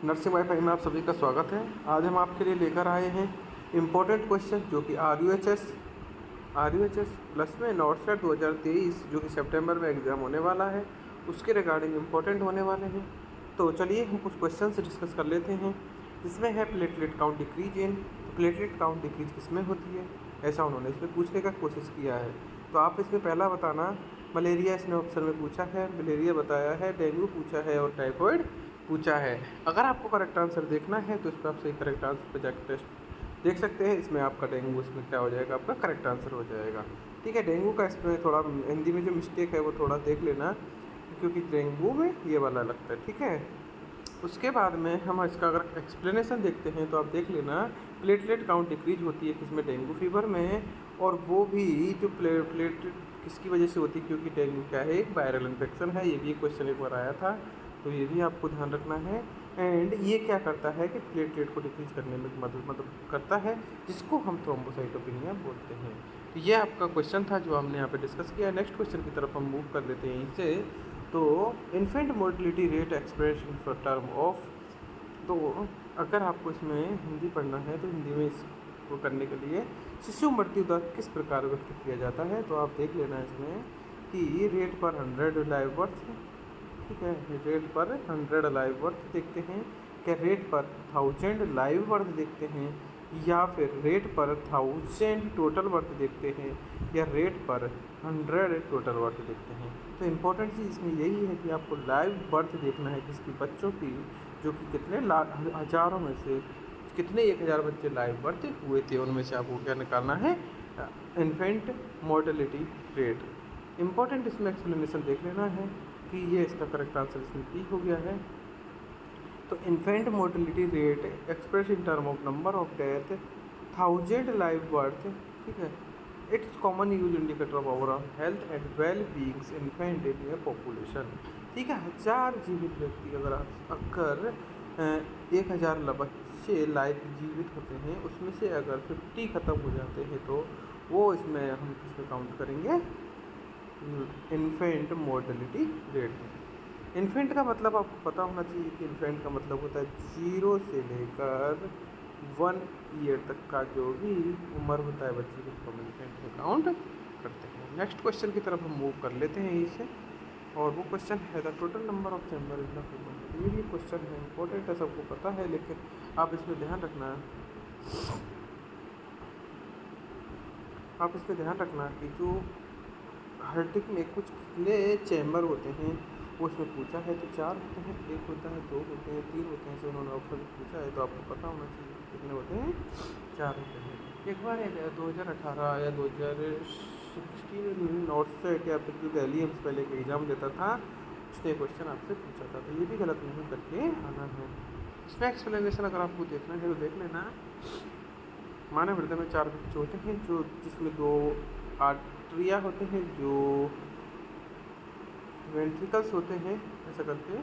Nursing wifi में आप सभी का स्वागत है। आज हम आपके लिए लेकर आए हैं इम्पोर्टेंट क्वेश्चन जो कि R U H S plus में नॉट सेट 2023 जो कि सितंबर में एग्ज़ाम होने वाला है, उसके रिगार्डिंग इम्पोर्टेंट होने वाले हैं। तो चलिए हम कुछ क्वेश्चन डिस्कस कर लेते हैं। इसमें है platelet count decrease in. Platelet count decrease किसमें होती है, ऐसा उन्होंने इसमें पूछने का कोशिश किया है। तो आप इसमें पहला बताना। मलेरिया इसने ऑप्शन में पूछा है, मलेरिया बताया है, डेंगू पूछा है और टाइफॉइड पूछा है। अगर आपको करेक्ट आंसर देखना है तो इस पर आप सही करेक्ट आंसर पर जाकर टेस्ट देख सकते हैं। इसमें आपका डेंगू इसमें क्या हो जाएगा, आपका करेक्ट आंसर हो जाएगा। ठीक है, डेंगू का इसमें थोड़ा हिंदी में जो मिस्टेक है वो थोड़ा देख लेना, क्योंकि डेंगू में ये वाला लगता है। ठीक है, उसके बाद में हम इसका अगर एक्सप्लेनेशन देखते हैं तो आप देख लेना। प्लेटलेट काउंट डिक्रीज होती है किसमें, डेंगू फीवर में। और वो भी जो प्लेटलेट किसकी वजह से होती है, क्योंकि डेंगू क्या है, एक वायरल इन्फेक्शन है। ये भी एक क्वेश्चन एक बार आया था, तो ये भी आपको ध्यान रखना है। एंड ये क्या करता है कि प्लेटलेट को डिक्रीज करने में मदद करता है, जिसको हम थ्रोम्बोसाइटोपेनिया बोलते हैं। तो ये आपका क्वेश्चन था जो हमने यहाँ पे डिस्कस किया। नेक्स्ट क्वेश्चन की तरफ हम मूव कर लेते हैं इनसे। तो infant mortality rate expression for term of. तो अगर आपको इसमें हिंदी पढ़ना है तो हिंदी में इसको करने के लिए शिशु मृत्यु दर किस प्रकार व्यक्त किया जाता है, तो आप देख लेना इसमें कि रेट पर 100 लाइव बर्थ। ठीक है, रेट पर 100 लाइव बर्थ देखते हैं, क्या रेट पर 1000 लाइव बर्थ देखते हैं, या फिर रेट पर 1000 टोटल बर्थ देखते हैं, या रेट पर 100 टोटल बर्थ देखते हैं। तो इम्पोर्टेंट चीज़ इसमें यही है कि आपको लाइव बर्थ देखना है किसकी, बच्चों की, जो कि कितने हज़ारों में से कितने 1000 बच्चे लाइव बर्थ हुए थे, उनमें से आपको क्या निकालना है, इन्फेंट मोर्टेलिटी रेट। इम्पोर्टेंट इसमें एक्सप्लेनेशन देख लेना है कि ये इसका करेक्ट आंसर इसमें पी हो गया है। तो infant mortality rate express in term of number of death 1000 live birth. ठीक है, it's common use indicator of overall health and well beings infant in A population. ठीक है, 1000 जीवित व्यक्ति अगर 1000 बच्चे लाइव जीवित होते हैं, उसमें से अगर 50 ख़त्म हो जाते हैं तो वो इसमें हम किसमें काउंट करेंगे, इन्फेंट मोर्टेलिटी रेट में। इन्फेंट का मतलब आपको पता होना चाहिए कि इन्फेंट का मतलब होता है 0 से लेकर 1 ईयर तक का जो भी उम्र होता है बच्चे की, उसको हम इन्फेंट में काउंट करते हैं। नेक्स्ट क्वेश्चन की तरफ हम मूव कर लेते हैं इसे, और वो क्वेश्चन है the total number of chamber in the human. ये भी क्वेश्चन है, इंपॉर्टेंट है, सबको पता है, लेकिन आप इसमें ध्यान रखना, आप इसमें ध्यान रखना कि जो हार्ट में कुछ कितने चैम्बर होते हैं वो इसमें पूछा है। तो 4 होते हैं, 1 होता है, 2 होते हैं, 3 होते हैं, ऐसे उन्होंने ऑप्शन पूछा है, तो आपको पता होना चाहिए कितने होते हैं, 4 होते हैं। एक बार 2018 या 2016 नॉर्थ सेट या फिर जो दिल्ली एम्स पहले एक एग्ज़ाम देता था, उसने क्वेश्चन आपसे पूछा था, तो ये भी गलत नहीं करके आना है। इसमें एक्सप्लेनेशन अगर आपको देखना है तो देख लेना। मानव हृदय में 4 बच्चे होते हैं, जो जिसमें 2 आर्टरिया होते हैं, जो वेंट्रिकल्स होते हैं, ऐसा करके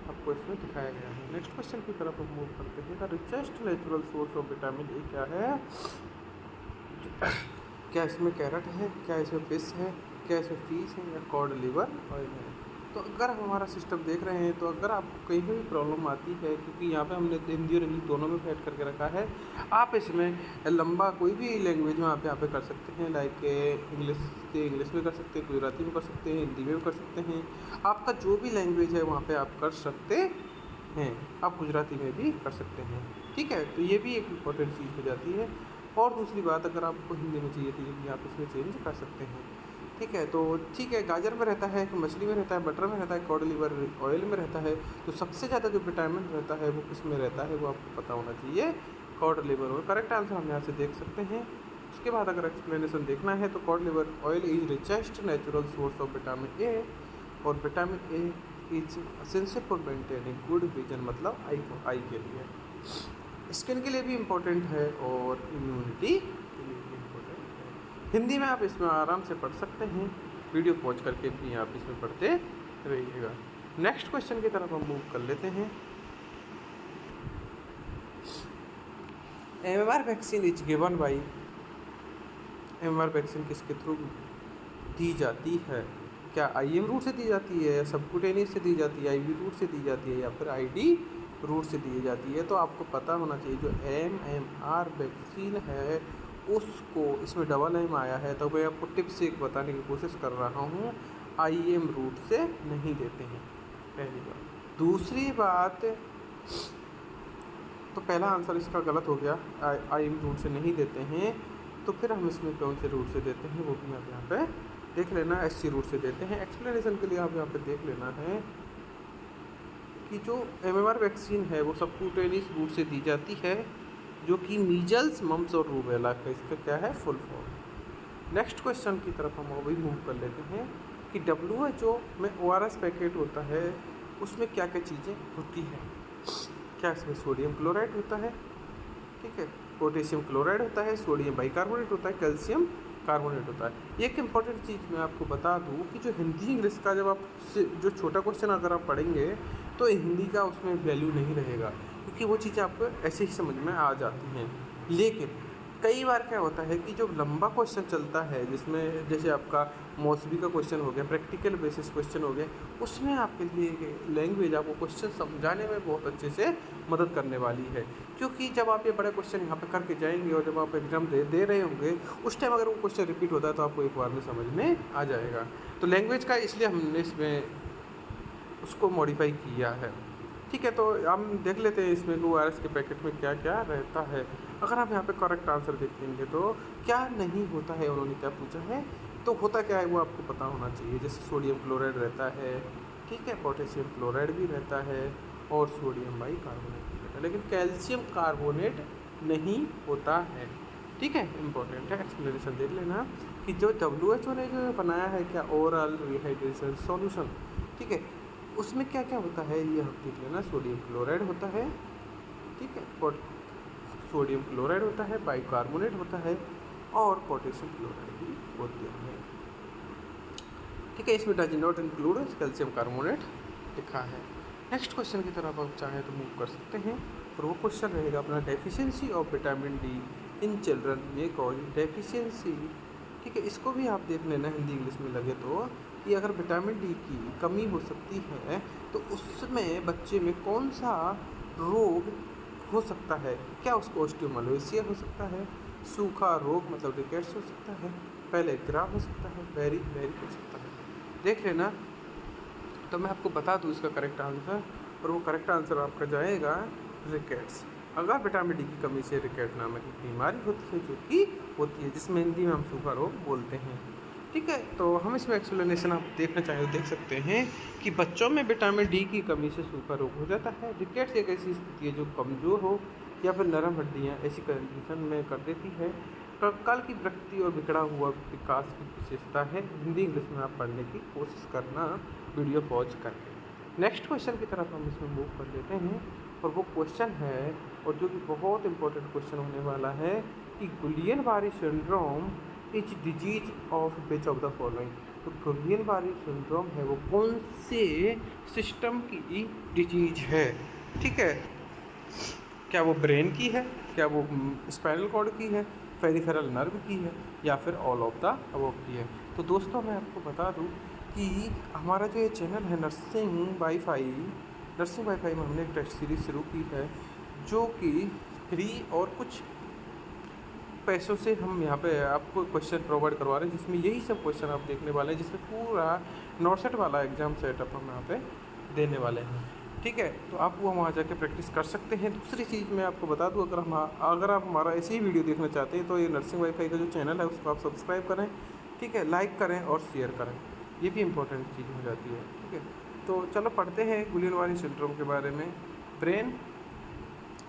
आपको इसमें दिखाया गया है। नेक्स्ट क्वेश्चन की तरफ हम मूव करते हैं। The richest natural source of vitamin ए क्या है, क्या इसमें कैरेट है, क्या इसमें फिश है, क्या इसमें फिश है, या कॉड लिवर ऑयल है। तो अगर हम हमारा सिस्टम देख रहे हैं, तो अगर आपको कहीं भी प्रॉब्लम आती है, क्योंकि यहाँ पे हमने हिंदी और इंग्लिश दोनों में ऐड करके रखा है, आप इसमें लंबा कोई भी लैंग्वेज में आप यहाँ पे कर सकते हैं। लाइक इंग्लिश में कर सकते हैं, गुजराती में कर सकते हैं, हिंदी में कर सकते हैं, आपका जो भी लैंग्वेज है वहाँ पे आप कर सकते हैं। आप गुजराती में भी कर सकते हैं। ठीक है, तो ये भी एक इम्पॉर्टेंट चीज़ हो जाती है। और दूसरी बात, अगर आपको हिंदी में चाहिए तो ये भी आप इसमें चेंज कर सकते हैं। ठीक है, तो ठीक है, गाजर में रहता है, मछली में रहता है, बटर में रहता है, कॉड लिवर ऑयल में रहता है। तो सबसे ज़्यादा जो विटामिन रहता है वो किस में रहता है, वो आपको पता होना चाहिए, code liver oil. Correct answer हम यहाँ से देख सकते हैं। उसके बाद अगर एक्सप्लेनेशन देखना है तो cod liver oil is richest natural source of vitamin A, और vitamin A is essential for maintaining good vision, मतलब आई के लिए, स्किन के लिए भी इम्पोर्टेंट है, और इम्यूनिटी के लिए भी इम्पोर्टेंट है। हिंदी में आप इसमें आराम से पढ़ सकते हैं, वीडियो पॉज करके भी आप इसमें पढ़ते रहिएगा। नेक्स्ट क्वेश्चन की तरफ हम मूव कर लेते हैं। MMR vaccine is given by, MMR vaccine किसके थ्रू दी जाती है, क्या IM रूट से दी जाती है, या सबकुटेनियस से दी जाती है, IV रूट से दी जाती है, या फिर ID रूट से दी जाती है। तो आपको पता होना चाहिए जो MMR वैक्सीन है उसको, इसमें डबल एम आया है तो मैं आपको टिप से एक बताने की कोशिश कर रहा हूँ, IM रूट से नहीं देते हैं, पहली बात। दूसरी बात, तो पहला आंसर इसका गलत हो गया, IM रूट से नहीं देते हैं। तो फिर हम इसमें कौन से रूट से देते हैं वो भी आप यहाँ पे देख लेना, SC रूट से देते हैं। एक्सप्लेनेशन के लिए आप यहाँ पे देख लेना है कि जो MMR वैक्सीन है वो सबक्यूटेनियस रूट से दी जाती है, जो कि मीजल्स, मम्स और रूबेला का इसका क्या है, फुल फॉर्म। नेक्स्ट क्वेश्चन की तरफ हम अभी मूव कर लेते हैं कि WHO में ORS पैकेट होता है, उसमें क्या क्या चीज़ें होती हैं। क्या इसमें सोडियम क्लोराइड होता है, ठीक है, पोटेशियम क्लोराइड होता है, सोडियम बाइकार्बोनेट होता है, कैल्शियम कार्बोनेट होता है। एक इंपॉर्टेंट चीज़ मैं आपको बता दूं कि जो हिंदी इंग्लिश का जब आप जो छोटा क्वेश्चन अगर आप पढ़ेंगे तो हिंदी का उसमें वैल्यू नहीं रहेगा, क्योंकि वो चीज़ें आपको ऐसे ही समझ में आ जाती हैं। लेकिन कई बार क्या होता है कि जो लंबा क्वेश्चन चलता है, जिसमें जैसे आपका मौसमी का क्वेश्चन हो गया, प्रैक्टिकल बेसिस क्वेश्चन हो गया, उसमें आपके लिए लैंग्वेज आपको क्वेश्चन समझाने में बहुत अच्छे से मदद करने वाली है। क्योंकि जब आप ये बड़े क्वेश्चन यहाँ पे करके जाएंगे और जब आप एग्जाम दे रहे होंगे, उस टाइम अगर वो क्वेश्चन रिपीट होता है तो आपको एक बार में समझ में आ जाएगा। तो लैंग्वेज का इसलिए हमने इसमें उसको मॉडिफाई किया है, ठीक है। तो हम देख लेते हैं इसमें ORS के पैकेट में क्या क्या रहता है। अगर आप यहाँ पे करेक्ट आंसर देखेंगे तो क्या नहीं होता है, उन्होंने क्या पूछा है, तो होता क्या है वो आपको पता होना चाहिए। जैसे सोडियम क्लोराइड रहता है, ठीक है, पोटेशियम क्लोराइड भी रहता है और सोडियम बाइकार्बोनेट भी रहता है, लेकिन कैल्शियम कार्बोनेट नहीं होता है, ठीक है। इंपॉर्टेंट है, एक्सप्लेनेशन देख लेना कि जो WHO ने जो बनाया है क्या, ओरल रिहाइड्रेशन सॉल्यूशन, ठीक है, उसमें क्या क्या होता है ये हम देख लेना। सोडियम क्लोराइड होता है, ठीक है, और सोडियम क्लोराइड होता है, बाइकार्बोनेट होता है और पोटेशियम क्लोराइड भी होते हैं, ठीक है। इसमें does not include calcium carbonate लिखा है। नेक्स्ट क्वेश्चन की तरफ आप चाहें तो मूव कर सकते हैं, और वो क्वेश्चन रहेगा अपना deficiency of vitamin D in children में कॉज डेफिशिएंसी, ठीक है। इसको भी आप देख लेना हिंदी इंग्लिश में लगे तो, कि अगर विटामिन डी की कमी हो सकती है तो उसमें बच्चे में कौन सा रोग हो सकता है। क्या उसको ऑस्टियोमालाइसिस हो सकता है, सूखा रोग मतलब रिकेट्स हो सकता है, पहले ग्राफ हो सकता है, वेरी हो सकता है, देख लेना। तो मैं आपको बता दूँ इसका करेक्ट आंसर, और वो करेक्ट आंसर आपका जाएगा रिकेट्स। अगर विटामिन डी की कमी से रिकेट नामक एक बीमारी होती है, जो कि होती है, जिसमें हिंदी में हम सूखा रोग बोलते हैं, ठीक है। तो हम इसमें एक्सप्लेनेशन आप देखना चाहें तो देख सकते हैं कि बच्चों में विटामिन डी की कमी से सूखा रोग हो जाता है। रिकेट्स एक ऐसी स्थिति है जो कमज़ोर हो या फिर नरम हड्डियाँ ऐसी कंडीशन में कर देती है। कंकाल की प्रकृति और बिगड़ा हुआ विकास की विशेषता है। हिंदी इंग्लिश में आप पढ़ने की कोशिश करना वीडियो पॉज करके। नेक्स्ट क्वेश्चन की तरफ हम इसमें मूव कर लेते हैं, और वो क्वेश्चन है, और जो कि बहुत इंपॉर्टेंट क्वेश्चन होने वाला है, कि Guillain Barre syndrome is disease of which of the following. तो गुलियन-बारी सिंड्रोम है वो कौन से सिस्टम की डिजीज है, ठीक है। क्या वो ब्रेन की है, क्या वो स्पाइनल कॉर्ड की है, पेरिफेरल नर्व की है, या फिर ऑल ऑफ द अबव की है। तो दोस्तों मैं आपको बता दूं कि हमारा जो ये चैनल है नर्सिंग वाईफाई में हमने एक टेस्ट सीरीज शुरू की है, जो कि फ्री और कुछ पैसों से हम यहाँ पे आपको क्वेश्चन प्रोवाइड करवा रहे हैं, जिसमें यही सब क्वेश्चन आप देखने वाले हैं, जिसमें पूरा नॉर्सेट वाला एग्ज़ाम सेटअप हम यहाँ पे देने वाले हैं, ठीक है। तो आप वो वहाँ जाके प्रैक्टिस कर सकते हैं। दूसरी चीज़ मैं आपको बता दूँ, अगर आप हमारा ऐसे ही वीडियो देखना चाहते हैं तो ये नर्सिंग वाईफाई का जो चैनल है उसको आप सब्सक्राइब करें, ठीक है, लाइक करें और शेयर करें, ये भी इंपॉर्टेंट चीज़ हो जाती है, ठीक है। तो चलो पढ़ते हैं गुलियन-बारी सिंड्रोम के बारे में। Brain,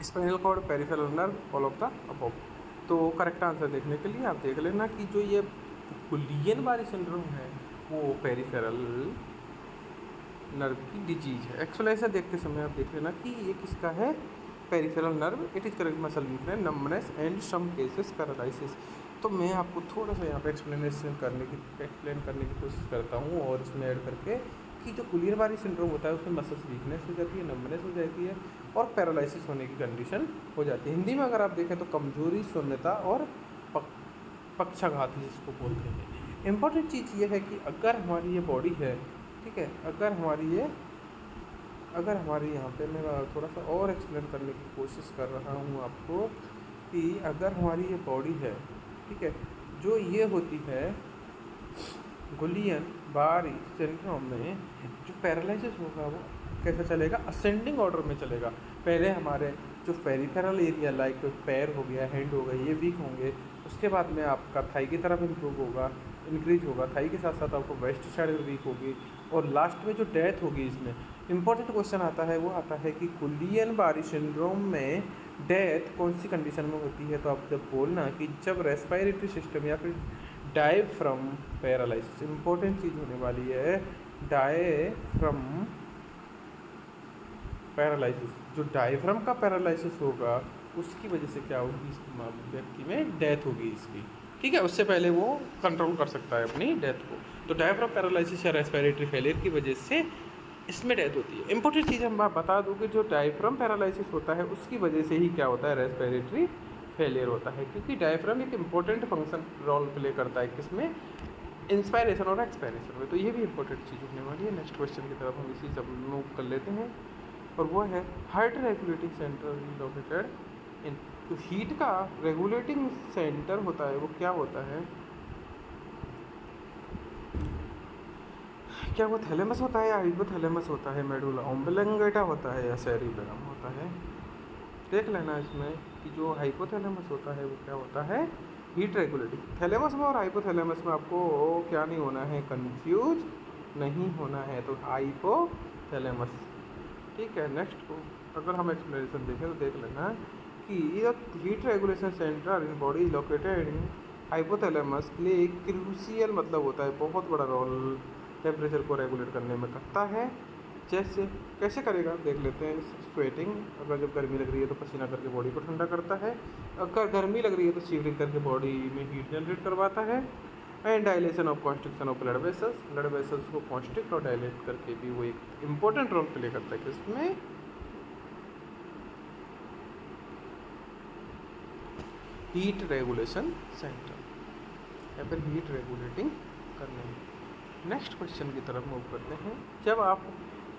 spinal cord, peripheral nerve, all of the above. तो करेक्ट आंसर देखने के लिए आप देख लेना कि जो ये गुलियन-बारी सिंड्रोम है वो पेरिफेरल नर्व की डिजीज है। एक्सप्लेनेशन देखते समय आप देख लेना कि ये किसका है, peripheral nerve. It is correct muscle weakness, numbness and some cases paralysis. तो मैं आपको थोड़ा सा यहाँ पे एक्सप्लेन करने की कोशिश करता हूँ, और इसमें ऐड करके कि जो गुलियन-बारी सिंड्रोम होता है उसमें मसल्स वीकनेस हो जाती है, नंबनेस हो जाती है और पैरालिसिस होने की कंडीशन हो जाती है। हिंदी में अगर आप देखें तो कमजोरी, शून्यता और पक्षाघात जिसको बोलते हैं। इम्पॉर्टेंट चीज़ ये है कि अगर हमारी ये बॉडी है, ठीक है, अगर हमारी ये अगर हमारे यहाँ पे मैं थोड़ा सा और एक्सप्लेन करने की कोशिश कर रहा हूँ आपको कि अगर हमारी ये बॉडी है, ठीक है, जो ये होती है गुलियन बारी सिंड्रोम में जो पैरालिसिस होगा वो कैसे चलेगा, असेंडिंग ऑर्डर में चलेगा। पहले हमारे जो पेरिफेरल एरिया लाइक पैर हो गया, हैंड हो गया, ये वीक होंगे। उसके बाद में आपका थाई की तरफ इम्प्रूव होगा, इंक्रीज होगा, थाई के साथ साथ आपको वेस्ट साइड वीक होगी, और लास्ट में जो डेथ होगी इसमें इंपॉर्टेंट क्वेश्चन आता है वो आता है कि गुलियन बारी सिंड्रोम में डेथ कौन सी कंडीशन में होती है। तो आप जब बोलना कि जब रेस्पिरेटरी सिस्टम या फिर डायफ्रम पैरालिसिस, इंपॉर्टेंट चीज़ होने वाली है, डायफ्रम पैरालिसिस, जो डायफ्रम का पैरालिसिस होगा उसकी वजह से क्या होगी, इस व्यक्ति में डेथ होगी इसकी, ठीक है। उससे पहले वो कंट्रोल कर सकता है अपनी डेथ को। तो डायफ्रम पैरालिसिस या रेस्पिरेटरी फेलियर की वजह से इसमें डेथ होती है। इंपॉर्टेंट चीज़ हम बता दूँ कि जो डायफ्रम पैरालिसिस होता है उसकी वजह से ही क्या होता है, रेस्पिरेटरी फेलियर होता है, क्योंकि डायफ्रम एक इंपॉर्टेंट फंक्शन रोल प्ले करता है किसमें, इंस्पायरेशन और एक्सपायरेशन में। तो ये भी इंपॉर्टेंट चीज़ होने वाली है। नेक्स्ट क्वेश्चन की तरफ हम इसी सब मूव कर लेते हैं, और वो है heart regulating centre located in. तो हीट का रेगुलेटिंग सेंटर होता है वो क्या होता है, क्या वो थैलेमस होता है या हाइपोथैलेमस होता है, मेडुला ओम्बलंगेटा होता है या सेरिबेलम होता है। देख लेना इसमें कि जो हाइपोथैलेमस होता है वो क्या होता है, हीट रेगुलेटिंग। थैलेमस में और हाइपोथैलेमस में आपको क्या नहीं होना है, कंफ्यूज नहीं होना है, तो हाइपोथैलेमस, ठीक है। नेक्स्ट को अगर हम एक्सप्लेनेशन देखें तो देख लेना कि heat regulation centre in body located in hypothalamus play एक क्रूशियल, मतलब होता है बहुत बड़ा रोल टेम्परेचर को रेगुलेट करने में करता है। जैसे कैसे करेगा देख लेते हैं। स्वेटिंग, अगर जब गर्मी लग रही है तो पसीना करके बॉडी को ठंडा करता है, अगर गर्मी लग रही है तो शिवरिंग करके बॉडी में हीट जनरेट करवाता है। And dilation of constriction of blood vessels को कॉन्स्ट्रिक्ट और डायलेट करके भी वो एक इम्पोर्टेंट रोल प्ले करता है किसमें, हीट रेगुलेशन सेंटर या फिर हीट रेगुलेटिंग करने में। नेक्स्ट क्वेश्चन की तरफ मूव करते हैं। जब आप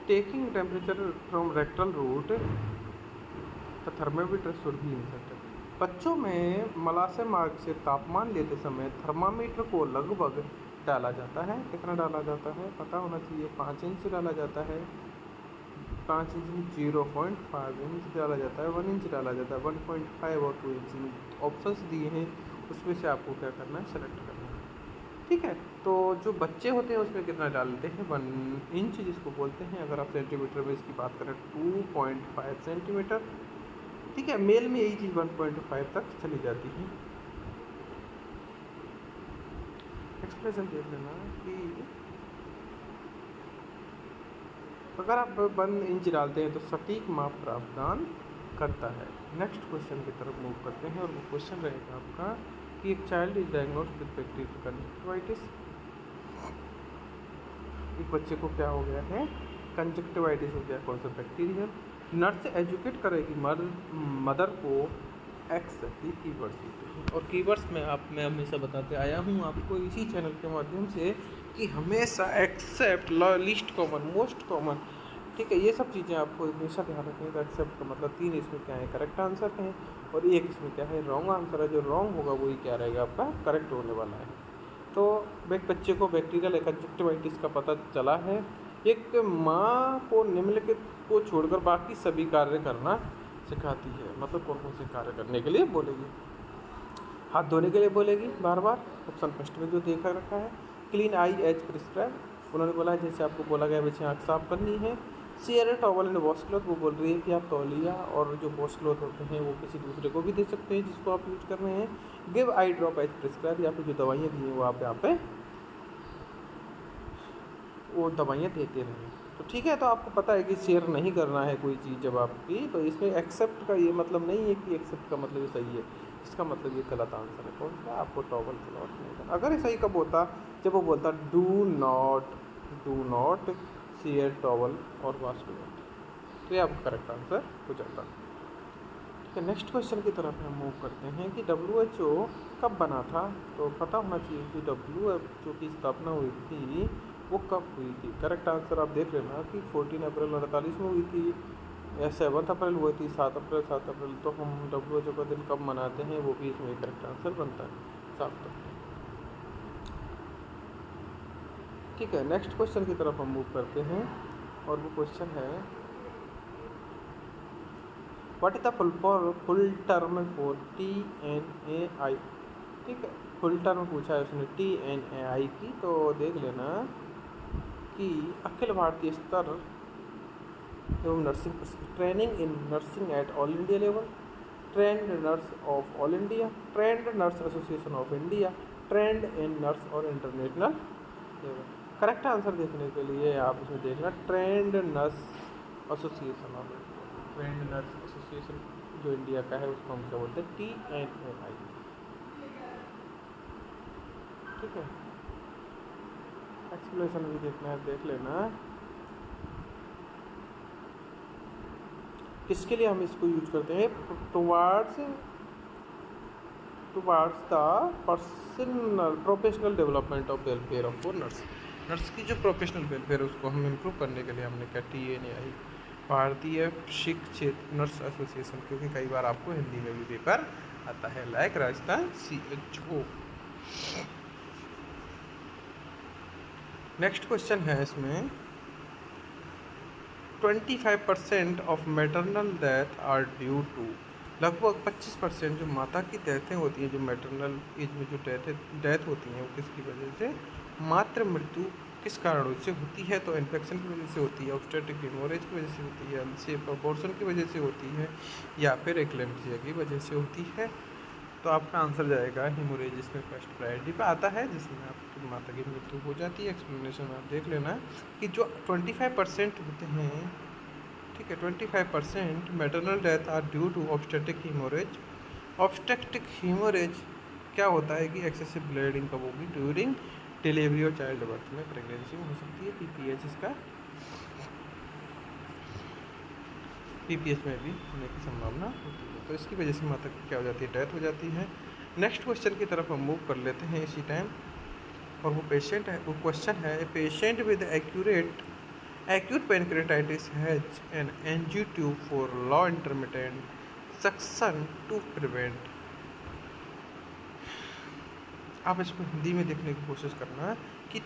taking temperature from rectal route the thermometer should be inserted. बच्चों में मलाशय मार्ग से तापमान लेते समय थर्मामीटर को लगभग डाला जाता है। कितना डाला जाता है पता होना चाहिए, 5 इंच डाला जाता है, 5 इंच, 0.5 इंच डाला जाता है, 1 इंच डाला जाता है, 1.5 और 2 इंच। ऑप्शंस दिए हैं, उसमें से आपको क्या करना है, सेलेक्ट करना है, ठीक है। तो जो बच्चे होते हैं उसमें कितना डालते हैं, 1 इंच जिसको बोलते हैं। अगर आप सेंटीमीटर में इसकी बात करें 2.5 सेंटीमीटर, ठीक है। मेल में यही चीज़ 1.5 तक चली जाती है। एक्सप्रेशन देख लेना कि अगर आप 1 इंच डालते हैं तो सटीक माप प्रावधान करता है। नेक्स्ट क्वेश्चन की तरफ मूव करते हैं, और वो क्वेश्चन रहेगा आपका कि एक child is diagnosed with bacterial conjunctivitis. एक बच्चे को क्या हो गया है, कंजक्टिवाइटिस हो गया, कौन सा, बैक्टीरियल। नर्स एजुकेट करेगी मदर को एक्स की कीवर्ड्स, और कीवर्ड्स में मैं हमेशा बताते आया हूँ आपको इसी चैनल के माध्यम से कि हमेशा except, least common, most common, ठीक है, ये सब चीज़ें आपको हमेशा ध्यान रखें। तो एक्सेप्ट का मतलब 3 इसमें क्या है, करेक्ट आंसर है, और 1 इसमें क्या है, रॉन्ग आंसर है। जो रॉन्ग होगा वही क्या रहेगा, आपका करेक्ट होने वाला है। तो एक बच्चे को बैक्टीरियल कंजक्टिवाइटिस का पता चला है। एक माँ को निम्नलिखित को छोड़कर बाकी सभी कार्य करना सिखाती है, मतलब कौन कौन से कार्य करने के लिए बोलेगी, हाथ धोने के लिए बोलेगी बार बार, ऑप्शन फर्स्ट में जो देखा रखा है। क्लीन आई एज प्रिस्क्राइब, उन्होंने बोला है जैसे आपको बोला गया बच्चे आँख साफ करनी है। Share towel and wash cloth, वो बोल रही है कि आप तौलिया और जो वॉश क्लॉथ होते हैं वो किसी दूसरे को भी दे सकते हैं जिसको आप यूज कर रहे हैं। Give eye drop as prescribe, या फिर जो दवाइयाँ दी हैं वो आप यहाँ पे वो दवाइयाँ देते रहें। तो ठीक है, तो आपको पता है कि शेयर नहीं करना है कोई चीज़ जब आपकी, तो इसमें एक्सेप्ट का ये मतलब नहीं है कि एक्सेप्ट का मतलब ये सही है, इसका मतलब ये गलत आंसर है। कौन सा, आपको टॉवल क्लॉथ नहीं करना। अगर ये सही कब होता, जब वो बोलता डू नॉट शेयर टॉवल और वॉश क्लॉथ, तो ये आपका करेक्ट आंसर हो जाता। ठीक है, नेक्स्ट क्वेश्चन की तरफ हम मूव करते हैं कि WHO कब बना था। तो पता होना चाहिए कि WHO की स्थापना हुई थी वो कब हुई थी? करेक्ट आंसर आप देख लेना कि 14 अप्रैल 1948 में हुई थी, या 7 अप्रैल हुई थी, 7 अप्रैल। तो हम WHO का दिन कब मनाते हैं वो भी इसमें करेक्ट आंसर बनता है 7 अप्रैल। ठीक है, नेक्स्ट क्वेश्चन की तरफ हम मूव करते हैं और वो क्वेश्चन है what is the full term for TNAI। ठीक है, फुल टर्म पूछा है उसने TNAI की, तो देख लेना कि अखिल भारतीय स्तर एवं nursing training in nursing at all India level, trend nurse of all India, trend nurse association of India, trend in nurse और इंटरनेशनल लेवल। करेक्ट आंसर देखने के लिए आप इसमें देखना trend nurse association of India, trend nurse association जो India का है उसको हम क्या बोलते हैं TNAI। ठीक है, एक्सप्लेनेशन भी देखना है, देख लेना किसके लिए हम इसको यूज करते हैं, towards the personal professional development of welfare of nurse. Nurse की जो प्रोफेशनल वेलफेयर है उसको हम इम्प्रूव करने के लिए हमने क्या TNAI, भारतीय शिक्षित नर्स एसोसिएशन, क्योंकि कई बार आपको हिंदी में भी पेपर आता है like Rajasthan CHO। Next question है इसमें 25% of maternal death are due to, लगभग 25% जो माता की डेथें होती हैं, जो मैटरनल एज में जो डेथ होती हैं वो किसकी वजह से, मातृ मृत्यु किस कारणों से होती है, तो इन्फेक्शन की वजह से होती है, ऑब्स्टेट्रिक हेमोरेज की वजह से होती है, अनसेफ अबॉर्शन की वजह से होती है, या फिर एक्लेम्प्सिया की वजह से होती है। तो आपका आंसर जाएगा हेमोरेज, इसमें फर्स्ट प्रायोरिटी पे आता है, जिसमें आपकी माता की मृत्यु हो जाती है। एक्सप्लेनेशन में आप देख लेना कि जो 25% होते हैं, ठीक है, 25% maternal death are due to obstetric haemorrhage. Obstetric haemorrhage क्या होता है कि एक्सेसिव ब्लीडिंग कब होगी, ड्यूरिंग डिलीवरी और चाइल्ड बर्थ में, प्रेगनेंसी में हो सकती है, PPH इसका PPH में भी होने की संभावना होती है। तो इसकी वजह से माता की क्या हो जाती है, डेथ हो जाती है। नेक्स्ट क्वेश्चन की तरफ हम मूव कर लेते हैं इसी टाइम, और वो पेशेंट है, वो क्वेश्चन है patient with acute pancreatitis has an NG tube for low intermittent suction to prevent। आप इसको हिंदी में देखने की कोशिश करना कि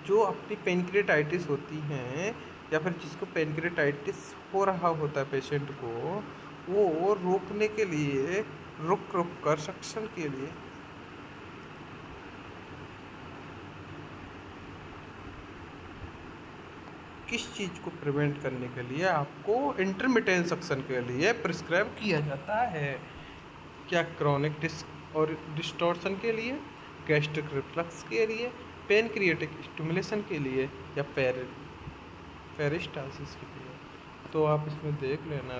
जो अपनी पेनक्रेटाइटिस होती हैं या फिर जिसको पेनक्रेटाइटिस हो रहा होता है पेशेंट को, वो रोकने के लिए रुक कर सक्शन के लिए किस चीज़ को प्रिवेंट करने के लिए आपको इंटरमिटेंट सक्शन के लिए प्रिस्क्राइब किया जाता है, क्या क्रॉनिक डिस्क और डिस्टॉर्शन के लिए, गैस्ट्रिक रिफ्लक्स के लिए, पेनक्रिएटिक स्टिमुलेशन के लिए, या पेरिस्टालसिस के लिए। तो आप इसमें देख लेना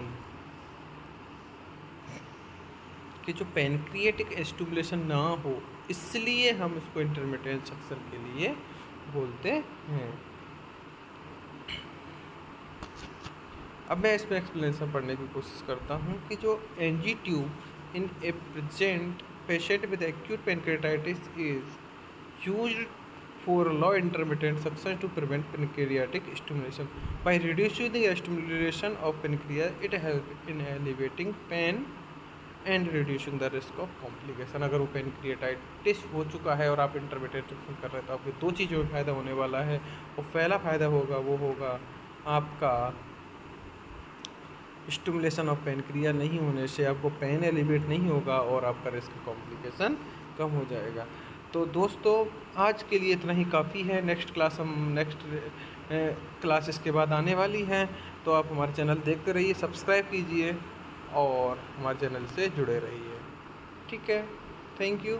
कि जो पेनक्रिएटिक स्टिमुलेशन ना हो, इसलिए हम इसको इंटरमिटेंट सक्शन के लिए बोलते हैं। अब मैं इसमें एक्सप्लेनेशन पढ़ने की कोशिश करता हूँ कि जो NG tube in A present patient with acute pancreatitis is used for low intermittent suction to prevent pancreatic stimulation. By reducing the stimulation of pancreas, it helps in alleviating pain and reducing the risk of complication। अगर वो पेनक्रिएटाइटिस हो चुका है और आप intermittent suction कर रहे हैं तो आपको दो चीज़ों में फ़ायदा होने वाला है, और पहला फ़ायदा होगा वो होगा आपका स्टिमुलेशन ऑफ पेनक्रिया नहीं होने से आपको पेन एलिवेट नहीं होगा और आपका रिस्क कॉम्प्लिकेशन कम हो जाएगा। तो दोस्तों आज के लिए इतना ही काफ़ी है। नेक्स्ट क्लासेस के बाद आने वाली हैं, तो आप हमारे चैनल देखते रहिए, सब्सक्राइब कीजिए और हमारे चैनल से जुड़े रहिए। ठीक है, थैंक यू।